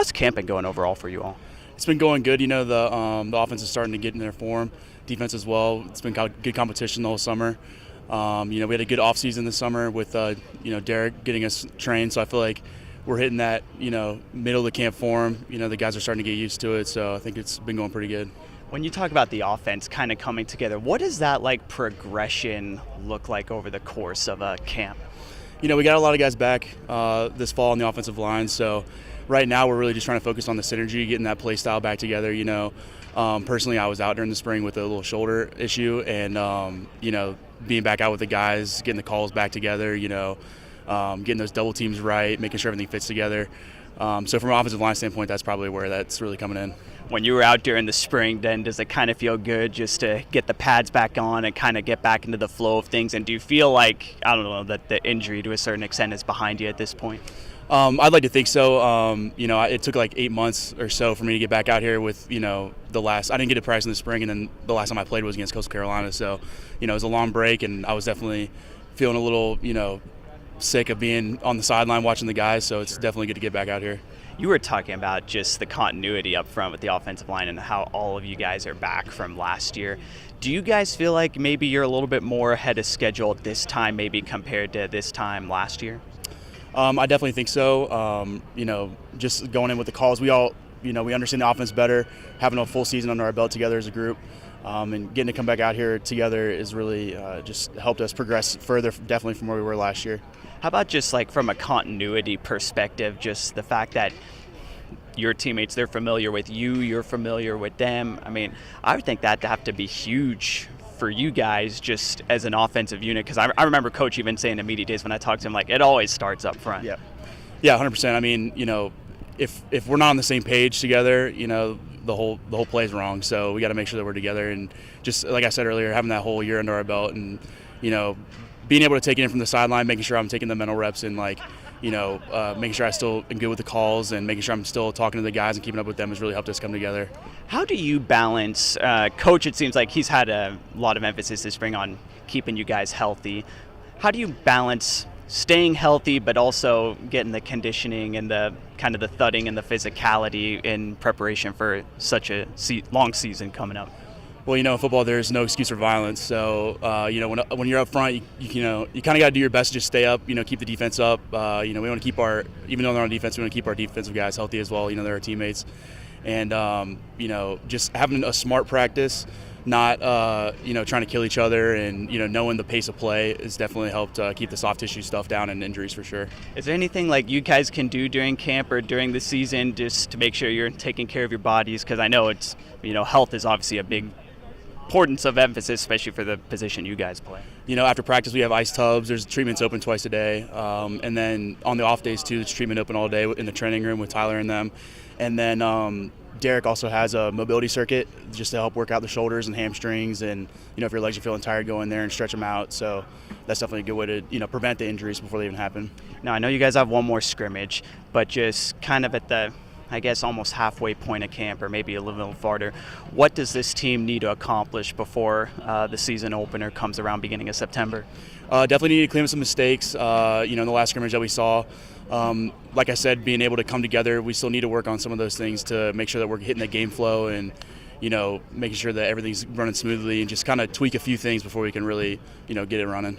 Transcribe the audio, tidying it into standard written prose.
How's camp been going overall for you all? It's been going good. The offense is starting to get in their form. Defense as well. It's been good competition the whole summer. We had a good offseason this summer with Derek getting us trained. So I feel like we're hitting that middle of the camp form. The guys are starting to get used to it. So I think it's been going pretty good. When you talk about the offense kind of coming together, what does that progression look like over the course of a camp? We got a lot of guys back this fall on the offensive line. So right now we're really just trying to focus on the synergy, getting that play style back together. Personally, I was out during the spring with a little shoulder issue, and being back out with the guys, getting the calls back together, getting those double teams right, making sure everything fits together. So from an offensive line standpoint, that's probably where that's really coming in. When you were out during the spring, then does it kind of feel good just to get the pads back on and kind of get back into the flow of things? And do you feel like, I don't know, that the injury to a certain extent is behind you at this point? I'd like to think so. It took like 8 months or so for me to get back out here with, I didn't get to practice in the spring, and then the last time I played was against Coastal Carolina. So, it was a long break, and I was definitely feeling a little, sick of being on the sideline watching the guys. So it's definitely good to get back out here. You were talking about just the continuity up front with the offensive line and how all of you guys are back from last year. Do you guys feel like maybe you're a little bit more ahead of schedule at this time, maybe compared to this time last year? I definitely think so. Just going in with the calls, we all, we understand the offense better, having a full season under our belt together as a group, and getting to come back out here together is really just helped us progress further, definitely from where we were last year. How about just from a continuity perspective, just the fact that your teammates, they're familiar with you, you're familiar with them. I mean, I would think that'd have to be huge for you guys just as an offensive unit, because I remember Coach even saying in media days when I talked to him, it always starts up front. Yeah, 100%. I mean, if we're not on the same page together, the whole play is wrong. So we got to make sure that we're together, and just like I said earlier, having that whole year under our belt, and being able to take it in from the sideline, making sure I'm taking the mental reps, and making sure I still am good with the calls, and making sure I'm still talking to the guys and keeping up with them has really helped us come together. How do you balance, Coach, it seems like he's had a lot of emphasis this spring on keeping you guys healthy. How do you balance staying healthy but also getting the conditioning and the kind of the thudding and the physicality in preparation for such a long season coming up? Well, in football, there's no excuse for violence. So, when you're up front, you kind of got to do your best to just stay up, keep the defense up. We want to keep even though they're on defense, we want to keep our defensive guys healthy as well. They're our teammates. And, just having a smart practice, not, trying to kill each other, and, knowing the pace of play has definitely helped keep the soft tissue stuff down and injuries for sure. Is there anything you guys can do during camp or during the season just to make sure you're taking care of your bodies? Because I know it's, health is obviously a big importance of emphasis, especially for the position you guys play. After practice we have ice tubs. There's treatments open twice a day, and then on the off days too, there's treatment open all day in the training room with Tyler and them. And then Derek also has a mobility circuit just to help work out the shoulders and hamstrings, and if your legs are feeling tired, go in there and stretch them out. So that's definitely a good way to prevent the injuries before they even happen. Now I know you guys have one more scrimmage, but just kind of at the almost halfway point of camp, or maybe a little farther, what does this team need to accomplish before the season opener comes around beginning of September? Definitely need to clean up some mistakes. In the last scrimmage that we saw, like I said, being able to come together, we still need to work on some of those things to make sure that we're hitting the game flow, and making sure that everything's running smoothly, and just kind of tweak a few things before we can really get it running.